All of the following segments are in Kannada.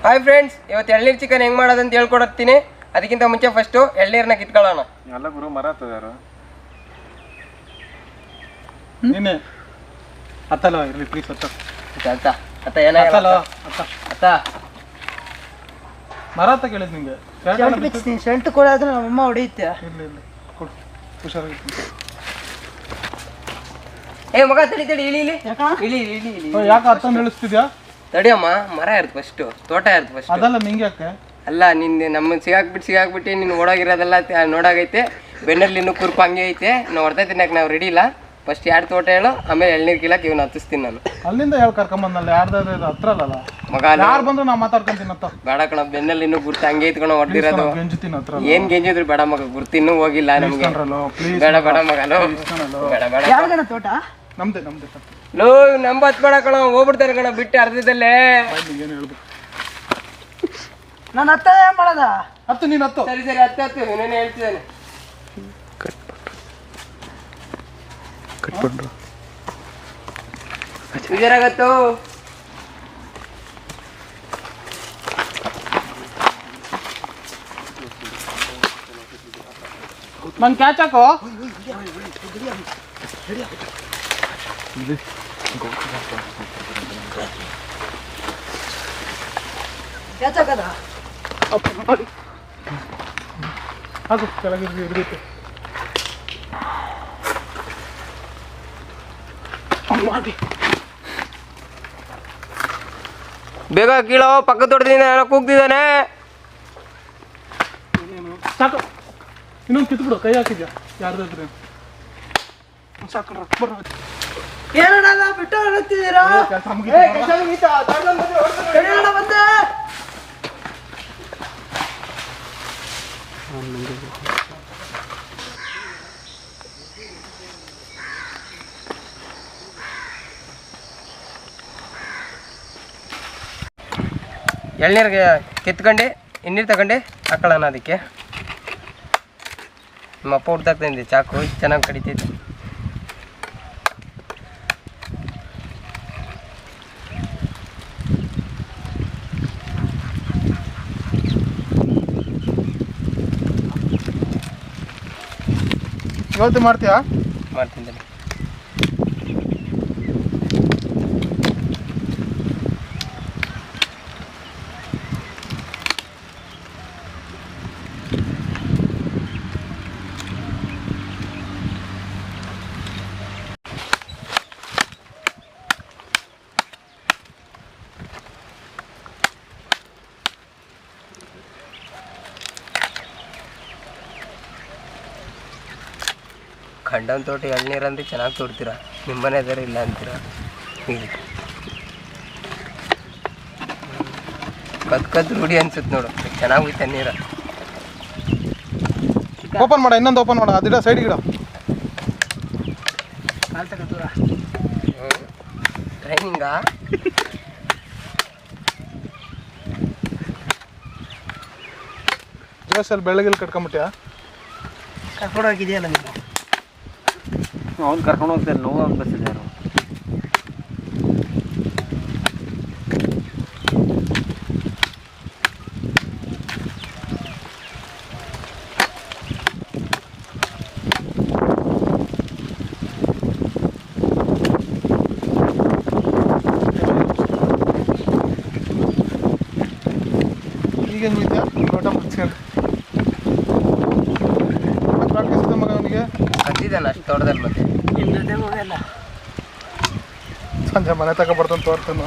ಹಾಯ್ ಫ್ರೆಂಡ್ಸ್, ಇವತ್ತು ಎಳ್ನೀರು ಚಿಕನ್ ಹೆಂಗೆ ಮಾಡೋದಂತ ಹೇಳ್ಕೊಡ್ತೀನಿ. ಅದಕ್ಕಿಂತ ಮುಂಚೆ ಫಸ್ಟು ಎಳ್ನೀರನ್ನ ಕಿತ್ಕೊಳ್ಳೋಣ. ಎಲ್ಲ ಗುರು ಮರ ಹತ್ತದಾರು ನೀನೆ ಹತ್ತಲ್ಲ ಇರಲಿ ಪ್ಲೀಸ್ ಹತ್ತ ಅತ್ತ ಅತ್ತ ಏನಾಗಲ್ಲ ಅತ್ತ ಮರ ಹತ್ತ ಕೇಳಿದ್ ನಿಂಗೆ ಶೆಂಟ್ ಕೊಡೋದ್ರೆ ನಮ್ಮಮ್ಮ ಹೊಡೆಯುತ್ತೆ. ಇಲ್ಲ ಇಲ್ಲ ಕೊಡು ಹುಷಾರಾಗಿ. ಏ ಮಗ ತಡಿ ತಡಿ ಇಳಿ ಇಳಿ ಇಳಿ ಇಳಿ ಇಳಿ. ಯಾಕೆ ಹತ್ತ ನಿಲ್ಲಿಸ್ತಿದ್ಯಾ? ತಡಿಯಮ್ಮ, ಮರ ಇರುತ್ತೆ ಫಸ್ಟು, ತೋಟ ಇರುತ್ತೆ ಫಸ್ಟ್. ಅದಲ್ಲ ನಿಂಗೆ ಯಾಕೆ? ಅಲ್ಲ ನಿಂದು ನಮ್ಮನ್ನು ಸಿಗಾಕ್ಬಿಟ್ಟು ನೀನು ಓಡಾಗಿರೋದೆಲ್ಲ ನೋಡಾಗೈತೆ. ಬೆನ್ನಲ್ಲಿ ಇನ್ನೂ ಕುರ್ಪು ಹಂಗೆ ಐತೆ. ನಾವು ಹೊಡ್ತಾ ತಿನ್ನಕ್ಕೆ ನಾವು ರೆಡಿ ಇಲ್ಲ. ಫಸ್ಟ್ ಎರಡು ತೋಟ ಹೇಳು, ಆಮೇಲೆ ಎಳ್ನೀರು ಕೀಳಕ್ಕೆ ಇವನು ಹತ್ತಿಸ್ತೀನಿ ನಾನು. ಅಲ್ಲಿಂದ ಹೇಳಿ ಕರ್ಕೊಂಬಂದಲ್ಲ ಯಾರ್ದಾದ್ರೆ ಹತ್ರ ಅಲ್ಲ ಮಗ. ಯಾರು ಬಂದ್ರು ನಾವು ಮಾತಾಡ್ಕೊಂತೀನಿ ಹತ್ತ. ಬೇಡ ಕಣ, ಬೆನ್ನಲ್ಲಿ ಇನ್ನೂ ಗುರ್ತು ಹಂಗೆ ಐತ್ಕೊಂಡು ಹೊಡೆದಿರೋದು. ಗೆಂಜುತ್ತೀನಿ ಹತ್ರ. ಏನ್ ಗೆಂಜಿದ್ರು ಬೇಡ ಮಗ, ಗುರ್ತು ಇನ್ನೂ ಹೋಗಿಲ್ಲ ನಮ್ಗೆ. ಬೇಡ ಬೇಡ ಮಗ, ಬೇಡ ಬೇಡ. ಯಾವ್ದಣ್ಣ ತೋಟ? ನಮ್ದೆ ನಮ್ದೆ. ಲೋ ನಂಬತ್ ಬೇಡ ಕಣ, ಹೋಗ್ಬಿಡ್ತಾರೆ ಕಣ ಬಿಟ್ಟು ಅರ್ಧದಲ್ಲೇ. ಏನು ಹೇಳ್ಬೇಕು? ನಾನು ಹತ್ತ ಏನ್ ಮಾಡೋದ? ಹತ್ತು ನೀನು ಹತ್ತು. ಸರಿ ಸರಿ ಹತ್ತು ಹತ್ತು, ಏನೇನು ಹೇಳ್ತಿದ್ದಾನೆ. ಕಟ್ಬಿಡ್ರು ಬೇಜಾರಾಗತ್ತು. ನಂಗೆ ಕ್ಯಾಚ್ ಹಾಕೋ. ಹಾಕು ಕೆಳಗೆ ಹಿಡಿದೈತೆ. ಬೇಗ ಕೀಳೋ, ಪಕ್ಕ ತೊಡ್ದಿಂದ ಏನೋ ಕೂಗ್ತಿದ್ದಾನೆ. ಸಾಕು, ಇನ್ನೊಂದು ಕಿತ್ಬಿಡು. ಕೈ ಹಾಕಿದ್ಯಾ ಯಾರ್ದಾದ್ರೆ? ಸಾಕು ಬರ್ರ. ಏನಣ್ಣ ಬಿಟ್ಟು ಹೋಗ್ತಿದ್ದೀರಾ? ಕೆಲಸ ಮುಗಿತು. ಬಂದೆ. ಎಳ್ನೀರಿಗೆ ಕಿತ್ಕೊಂಡು ಎಣ್ಣೀರು ತಗೊಂಡು ಹಾಕೊಳ್ಳೋಣ. ಅದಕ್ಕೆ ನಮ್ಮ ಅಪ್ಪ ಹುಡ್ದಾಕ್ತಂದೆ ಚಾಕು, ಚೆನ್ನಾಗಿ ಕಡಿತೈತೆ. ಇವತ್ತು ಮಾಡ್ತೀಯಾ? ಮಾಡ್ತೀನಿ. ಖಂಡನ ತೋಟ ಎಳ್ನೀರು ಅಂದ್ರೆ ಚೆನ್ನಾಗಿ ತೋಡ್ತೀರಾ, ನಿಮ್ಮ ಮನೆ ಎದಾರ ಇಲ್ಲ ಅಂತೀರ. ಕದ್ ರೂಢಿ ಅನ್ಸುತ್ತೆ ನೋಡು, ಚೆನ್ನಾಗಿ ಹೋಯ್ತು ನೀರು. ಓಪನ್ ಮಾಡ, ಇನ್ನೊಂದು ಓಪನ್ ಮಾಡ. ಅದಿಡ ಸೈಡ್ ಗಿಡ. ಟ್ರೈನಿಂಗಾ? ಜೋಸಲ್ಲಿ ಬೆಳಗ್ಗೆ ಕಟ್ಕೊಂಬಿಟ್ಯಾ? ಕರ್ಕೊಂಡು ಹೋಗಿದೆಯಲ್ಲ ನೀವು. ಅವ್ನು ಕರ್ಕೊಂಡು ಹೋಗ್ತಾರೆ, ನೋವು ಅನ್ಬಸ್ಸಿದೆ ಯಾರು. ಈಗ ಹೆಂಗೆ ಹೋಯ್ತಾ ತೋಟ ಮುಚ್ಕೊಂಡು? ಮಗ ಅವನಿಗೆ ಕದ್ದಿದ್ದಾನೆ ಅಷ್ಟು ತೋಟದಲ್ಲಿ. ಮತ್ತೆ ಸಂಜೆ ಮನೆ ತಗ ಬರ್ತಾನೆ ತೋರ್ತಾನು.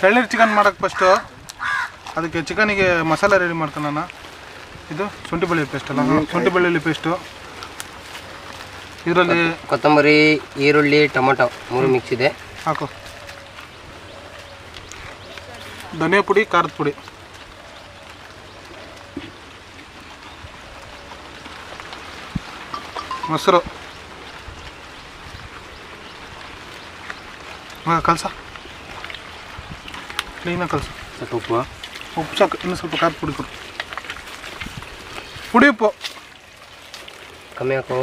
ಎಳ್ನೀರು ಚಿಕನ್ ಮಾಡೋಕ್ಕೆ ಫಸ್ಟು ಅದಕ್ಕೆ ಚಿಕನಿಗೆ ಮಸಾಲೆ ರೆಡಿ ಮಾಡ್ತಾನೆ ನಾನು. ಇದು ಶುಂಠಿ ಬೆಳ್ಳುಳ್ಳಿ ಪೇಸ್ಟ್ ಅಲ್ಲ, ಶುಂಠಿ ಬೆಳ್ಳುಳ್ಳಿ ಪೇಸ್ಟು. ಇದರಲ್ಲಿ ಕೊತ್ತಂಬರಿ, ಈರುಳ್ಳಿ, ಟೊಮೊಟೊ 3 ಮಿಕ್ಸ್ ಇದೆ. ಹಾಕು. ಧನಿಯಾ ಪುಡಿ, ಖಾರದ ಪುಡಿ, ಮೊಸರು ಕಲಸ ಕ್ಲೀನಾಗಿ ಕಲಸು. ಸಾಕು ಉಪ್ಪು ಉಪ್ಪು ಸಾಕು, ಇನ್ನೂ ಸ್ವಲ್ಪ ಕಾಪಿ ಪುಡಿ ಕೊಡು. ಪುಡಿ ಉಪ್ಪು ಕಮ್ಮಿ ಹಾಕು.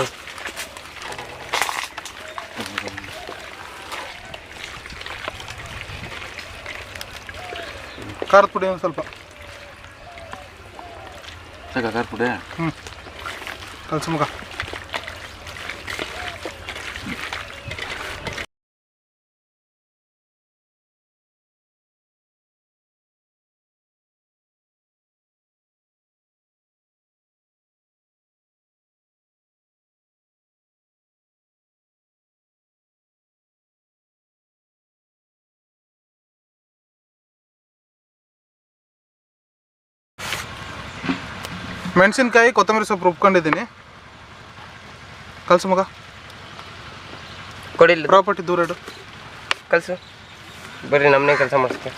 ಖಾರದ ಪುಡಿ ಒಂದು ಸ್ವಲ್ಪ. ಸಾಕ ಖಾರ ಪುಡಿ. ಕಲಸು ಮಗ. ಮೆಣಸಿನ್ಕಾಯಿ ಕೊತ್ತಂಬರಿ ಸೊಪ್ಪು ರುಬ್ಕೊಂಡಿದ್ದೀನಿ. ಕಲಸು ಮಗ. ಕೊಡಿಲ್ಲ ಪ್ರಾಪರ್ಟಿ ದೂರ ಇಡು. ಕಲಸು. ಬರ್ರಿ ನಮ್ಮನೆ ಕೆಲಸ ಮಾಡಿಸ್ತೀವಿ.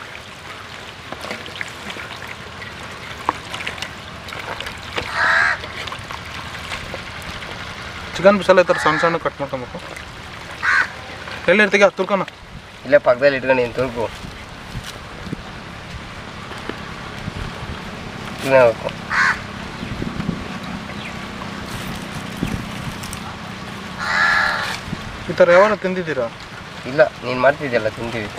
ಚಿಕನ್ ಮಸಾಲೆ ಥರ ಸಣ್ಣ ಸಣ್ಣ ಕಟ್ ಮಾಡ್ಕೊಬೇಕು. ಎಲ್ಲಿರ್ತೀಗ ತುರ್ಕೋಣ. ಇಲ್ಲೇ ಪಕ್ಕದಲ್ಲಿ ಇಟ್ಕೊಂಡು ನೀನು ತುರ್ಕು. ಹೋಗ್ಬೇಕು. ಈ ಥರ ಯಾವಾಗ ತಿಂದಿದ್ದೀರಾ? ಇಲ್ಲ, ನೀನು ಮಾಡ್ತಿದ್ಯಲ್ಲ ತಿಂತೀವಿ.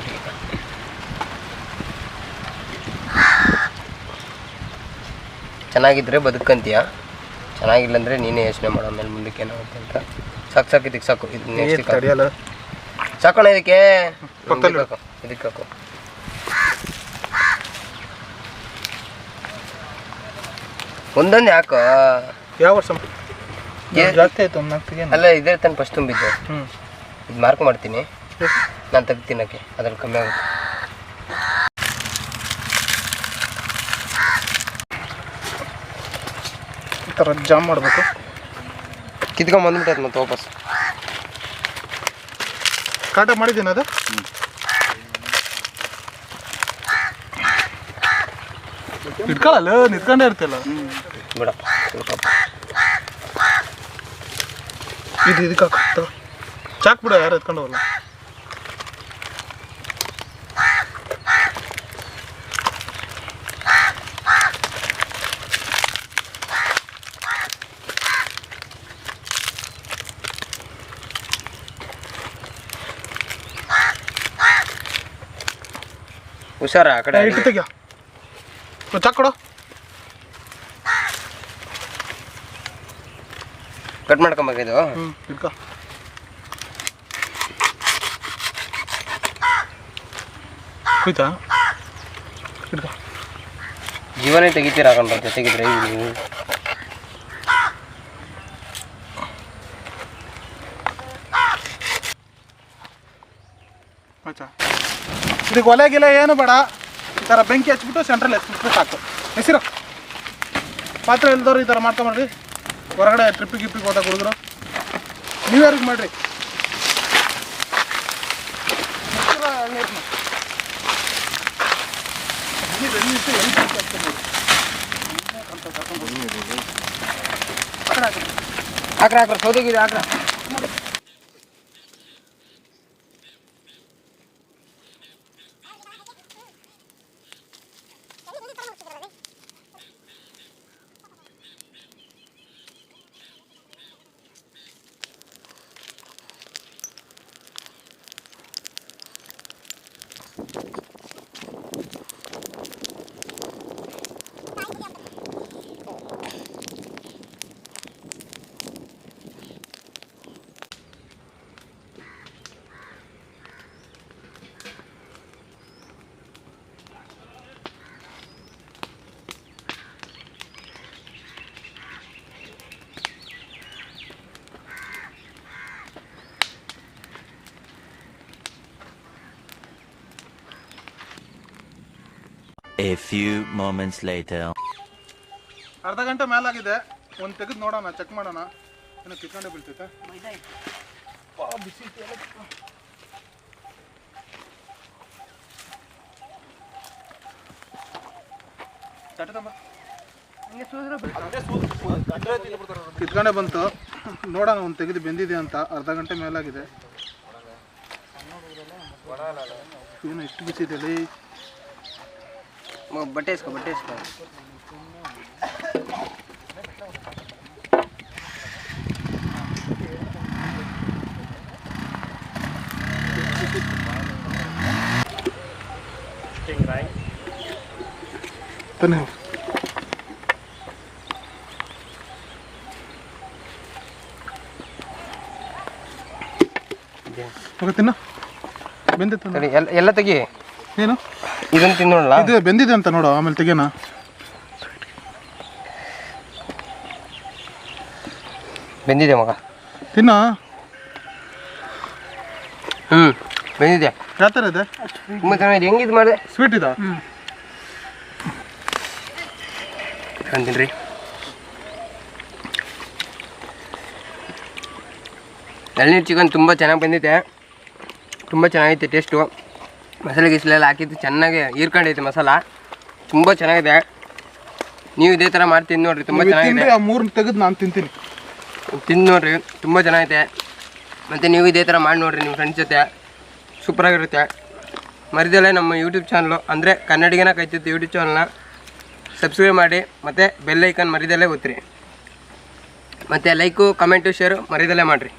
ಚೆನ್ನಾಗಿದ್ರೆ ಬದುಕಂತೀಯ, ಚೆನ್ನಾಗಿಲ್ಲ ಅಂದರೆ ನೀನೇ ಯೋಚನೆ ಮಾಡೋ ಆಮೇಲೆ ಮುಂದಕ್ಕೆ ಏನಾಗುತ್ತೆ ಅಂತ. ಸಾಕು ಇದಕ್ಕೆ ಸಾಕು. ಇದು ನೆಕ್ಸ್ಟ್ ತಡಿಯಲ್ಲ ಸಾಕೋಣ. ಇದಕ್ಕೆ ಇದಕ್ಕೆ ಹಾಕು. ಒಂದೊಂದು ಯಾಕೋ. ಯಾವ ವರ್ಷ ಜಾಸ್ತಿ ಆಯ್ತು? ಒಂದು ನಾಲ್ಕು ಅಲ್ಲ, ಇದೇ ತಾನು ಫಸ್ಟ್ ತುಂಬಿದ್ದು. ಇದು ಮಾರ್ಕ್ ಮಾಡ್ತೀನಿ ನಾನು ತೆಗ್ದು ತಿನ್ನೋಕ್ಕೆ, ಅದ್ರಲ್ಲಿ ಕಮ್ಮಿ ಆಗುತ್ತೆ. ಈ ಥರ ಜಾಮ್ ಮಾಡಬೇಕು. ಕಿತ್ಕೊಂಬಂದ್ಬಿಟ್ಟೈತೆ ಮತ್ತೆ ವಾಪಸ್. ಕಾಟ ಮಾಡಿದ್ದೀನಿ ಅದು. ಇಟ್ಕೊಳ್ಳಲ್ಲ, ನಿಂತ್ಕೊಂಡೇ ಇರ್ತಿಲ್ಲ ಬಿಡಪ್ಪ. ಇದಕ್ಕೆ ಹಾಕು. ಚಾಕ್ ಬಿಡ, ಯಾರು ಎತ್ಕೊಂಡು ಹೋಗಲ್ಲ. ಹುಷಾರ ಆ ಕಡೆ ಇಟ್ಟು ತೆಗಿಯ. ಚಾಕ್ ಕೊಡು. ಕಟ್ ಮಾಡ್ಕೊಂಬೇಕಿದು. ಇಟ್ಕೊ. ಕುಯ್ತಾ ಇಟ್ಕೊ. ಜೀವನೇ ತೆಗಿತೀರ ಹಾಕೊಂಡ್ರೆ ತೆಗಿದ್ರೆ ನೀವು. ಆಯ್ತಾ? ಇದಕ್ಕೆ ಒಲೆ ಗಿಲೆ ಏನು ಬೇಡ. ಈ ಥರ ಬೆಂಕಿ ಹಚ್ಬಿಟ್ಟು ಸೆಂಟ್ರಲ್ಲಿ ಎಸ್ಬಿಟ್ರೆ ಸಾಕು. ಹೆಸಿರು ಪಾತ್ರೆ ಇಲ್ದವ್ರು ಈ ಥರ ಮಾಡ್ಕೊಂಬರ್ರಿ. ಹೊರಗಡೆ ಟ್ರಿಪ್ಪಿಗೆ ಗಿಪ್ಪಿಗೆ ಹೋದಾಗ ಹುಡುಗರು ನ್ಯೂ ಇಯರ್ಗೆ ಮಾಡಿರಿ. ಹಾಕ್ರ ಸೌದೆಗಿದೆ ಹಾಕ್ರ. A few moments later. ಅರ್ಧ ಗಂಟೆ ಮೇಲಾಗಿದೆ. ಒಂದು ತೆಗೆದು ನೋಡೋಣ, ಚೆಕ್ ಮಾಡೋಣ. ಏನೋ ಕಿತ್ಕೊಂಡೇ ಬೀಳ್ತೈತೆ. ಬಿಸಿ ಕಿತ್ಕೊಂಡೇ ಬಂತು. ನೋಡೋಣ ಒಂದು ತೆಗೆದು ಬೆಂದಿದೆ ಅಂತ. ಅರ್ಧ ಗಂಟೆ ಮೇಲಾಗಿದೆ. ಏನು ಎಷ್ಟು ಬಿಸಿದೆ ಬಟ್ಟೆ ಇಸ್ಕೊ ತನ್ನಿ ತಿನ್ನ ಬೆಂದಿತ್ತು ಎಲ್ಲ ತೆಗಿ. ಏನು ಇದನ್ನು ತಿನ್ನೋಣ. ಇದು ಬೆಂದಿದೆ ಅಂತ ನೋಡು, ಆಮೇಲೆ ತೆಗಿಯೋಣ. ಬೆಂದಿದೆ ಮಗ, ತಿನ್ನ. ಬೆಂದಿದೆ. ಯಾವ ಥರ ಇದೆ? ತುಂಬ ಚೆನ್ನಾಗಿದೆ. ಹೆಂಗಿದು ಮಾಡಿದೆ? ಸ್ವೀಟ್ ಇದಾ? ಅಂತೀನಿ ರೀ. ಎಳ್ನೀರು ಚಿಕನ್ ತುಂಬ ಚೆನ್ನಾಗಿ ಬಂದಿದೆ, ತುಂಬ ಚೆನ್ನಾಗೈತೆ ಟೇಸ್ಟು. ಮಸಾಲೆ ಗಿಸ್ಲೆಲ್ಲ ಹಾಕಿದ್ದು ಚೆನ್ನಾಗಿ ಹೀರ್ಕೊಂಡೈತೆ ಮಸಾಲ, ತುಂಬ ಚೆನ್ನಾಗಿದೆ. ನೀವು ಇದೇ ಥರ ಮಾಡ್ತೀನಿ ನೋಡಿರಿ, ತುಂಬ ಚೆನ್ನಾಗಿದೆ. ಆ 3 ತೆಗೆದು ನಾನು ತಿಂತೀನಿ. ತಿಂದು ನೋಡಿರಿ, ತುಂಬ ಚೆನ್ನಾಗೈತೆ. ಮತ್ತು ನೀವು ಇದೇ ಥರ ಮಾಡಿ ನೋಡಿರಿ ನಿಮ್ಮ ಫ್ರೆಂಡ್ಸ್ ಜೊತೆ, ಸೂಪರಾಗಿರುತ್ತೆ. ಮರಿದಲ್ಲೇ ನಮ್ಮ ಯೂಟ್ಯೂಬ್ ಚಾನಲು ಅಂದರೆ ಕನ್ನಡಿಗನ ಕೈತಿತ್ತು ಯೂಟ್ಯೂಬ್ ಚಾನಲ್ನ ಸಬ್ಸ್ಕ್ರೈಬ್ ಮಾಡಿ, ಮತ್ತು ಬೆಲ್ ಐಕನ್ ಮರಿದಲ್ಲೇ ಒತ್ತಿರಿ. ಮತ್ತು ಲೈಕು ಕಮೆಂಟು ಶೇರು ಮರಿದಲ್ಲೇ ಮಾಡಿರಿ.